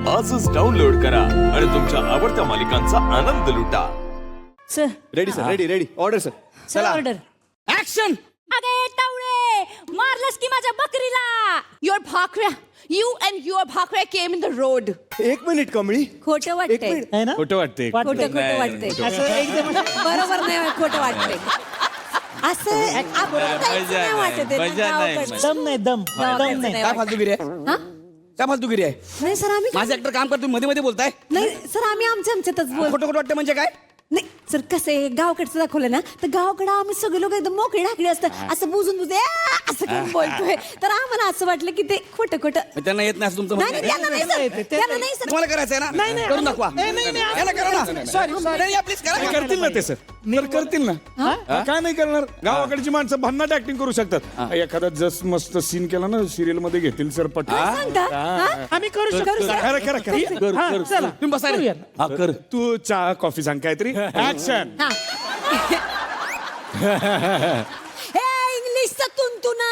आजच डाउनलोड करा आणि तुमच्या आवडत्या मालिकांचा आनंद लुटा. Sir ready sir ready order sir चला ऑर्डर. ऍक्शन. अगे टावळे मारलंस की माझ्या बकरीला. Your bhakra, you and your bhakra came in the road. एक मिनिट कमळी. खोटं वाटतंय. है ना खोटं वाटतंय. खोटं खोटं वाटतंय. असं एकदम बरोबर नाही खोटं वाटतंय. असं आपण काहीच नाही वाटत आहे. गावाकडचं. दम नाही दम गावाकडचं नाही नाही काय वाटत. फालतूगिरी आहे हा? काय फालतूगिरी आहे नाही सर आम्ही माझे ऍक्टर काम करतो मध्ये मध्ये बोलताय नाही सर आम्ही आमच्यातच बोल खोटं खोटं वाटतं म्हणजे काय नाही सर कसं आहे गावाकडचं दाखवलं ना तर गावाकडं आम्ही सगळे लोक एकदम मोकळे ढाकळे असतात असं बुजून बुजून असं करून बोलतोय तर आम्हाला असं वाटलं की ते खोटं खोटं मग त्यांना येत नाही असं तुमचं नाही म्हणणं नाही, आहे? त्यांना नाही सर त्यांना नाही सर तुम्हाला करायचं आहे ना नाही, नाही, करून दाखवा नाही, नाही, नाही, याला करा ना सॉरी प्लीज करा करतील ना ते सर करतील ना काय नाही करणार गावाकडची माणसं भन्नाट ऍक्टिंग करू शकतात एखादा जस मस्त सीन केला ना सिरियल मध्ये घेतील सर पट काय सांगता हा? आम्ही करू शकतो खरं खरं खरं हा, चला तुम्ही बसा रे. करूयात. हा कर तू चहा कॉफी सांग काहीतरी ऍक्शन हा. हे इंग्लिशचा तुंतुना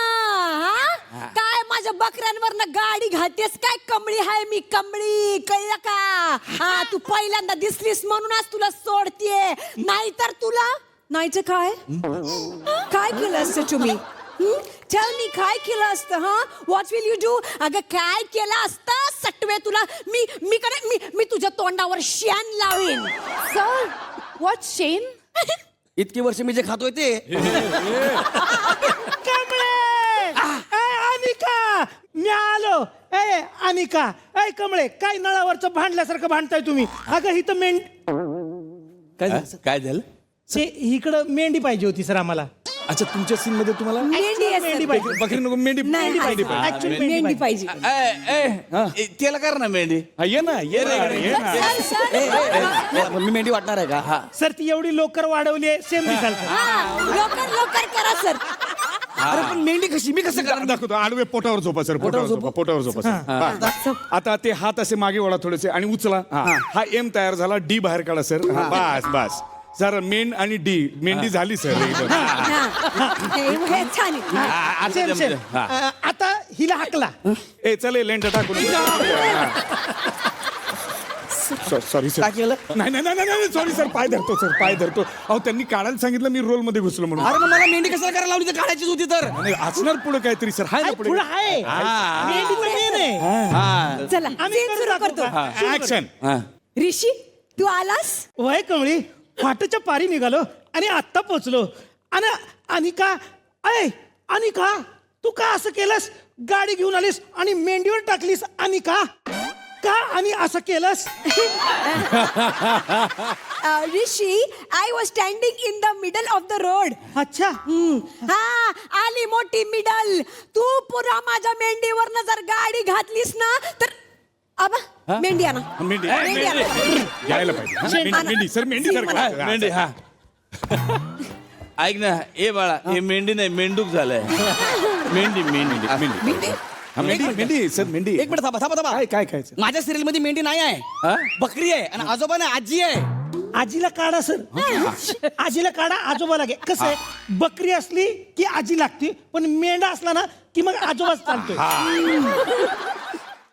हा काय माझ्या बकऱ्यांवरनं गाडी घालतेस काय कमळी हाय मी कमळी कळलं का हा तू पहिल्यांदा दिसलीस म्हणूनच तुला सोडतीये नाहीतर तुला नाहीतर काय काय केलं असतं तुम्ही Tell me काय केलं असतं हा व्हॉट विल यू डू अगं काय केलं असतं सटवे तुला मी मी करे मी तुझ्या तोंडावर शेण लावीन Sir, what Shane? इतकी वर्ष मी जे खातोय ते कमळे अनिका मी आलो ए अनिका ए कमळे काय नळावरचं भांडल्यासारखं भांडताय तुम्ही अगं ही तर काय झालं इकडं मेंढी पाहिजे होती सर आम्हाला अच्छा तुमच्या सीन मध्ये तुम्हाला मेंढी आहे मेंढी सर. पाहिजे बकरी नको मेंढी नाही, मेंढी पाहिजे हा, Actually मेंढी पाहिजे त्याला कर ना मेंढी हा, ये ना ये ना ये ना सर, सर. मी मेंढी वाटणार आहे का हा सर ती एवढी लोकर वाढवली आहे सेम दिसाल हा, लवकर करा सर अरे पण मेंढी कशी मी कसं करणार दाखवतो आडवे पोटावर झोपा सर पोटावर झोपा सर बस. आता ते हात असे मागे वळा थोडेसे आणि उचला हा एम तयार झाला डी बाहेर काढा सर बस बस सर मेन आणि डी मेंढी झाली सर एकदम. हे छान आहे. सेम सेम आता हिला हाकला ए चले लेंट टाकून सॉरी सर काय केलं नाही नाही नाही नाही सॉरी सर पाय धरतो अहो त्यांनी काढायला सांगितलं मी रोल मध्ये घुसलो म्हणून अरे मग मला मेंढी कशाला करायला लावली तर काढायचीच होती तर नाही, असणार पुढे काहीतरी सर हाय ना पुढे पुढं आहे मेंढीचं मेन आहे चला आम्ही scene सुरू करून करतो दाखवतो. ऍक्शन ऋषी तू आलास वय कमळी फाटच्या पारी निघालो आणि आत्ता पोचलो आणि अनिका अय अनिका तू का असं केलंस गाडी घेऊन आलीस आणि मेंढीवर टाकलीस अनिका का आणि असं केलंस Rishi I was standing in the middle of the road अच्छा हा आली मोठी मिडल तू पुरा माझ्या मेंढीवरनं जर गाडी घातलीस ना तर आबा मेंढी आणा मेंढी मेंढी आणा. यायला पाहिजे हा, मेंढी सर मेंढी Scene म्हणा. सर मेंढी हा ऐक ना ए बाळा हे मेंढी नाही मेंढूक झालंय मेंढी मेंढी मेंढी मेंढी सर मेंढी एक मिनिट थांबा काय खायचं माझ्या सिरियल मध्ये मेंढी नाही आहे बकरी आहे आणि आजोबा नाही आजी आहे आजीला काढा सर आजीला काढा आजोबा लागे कसं आहे बकरी असली की आजी लागते पण मेंढा असला ना की मग आजोबाच चालतोय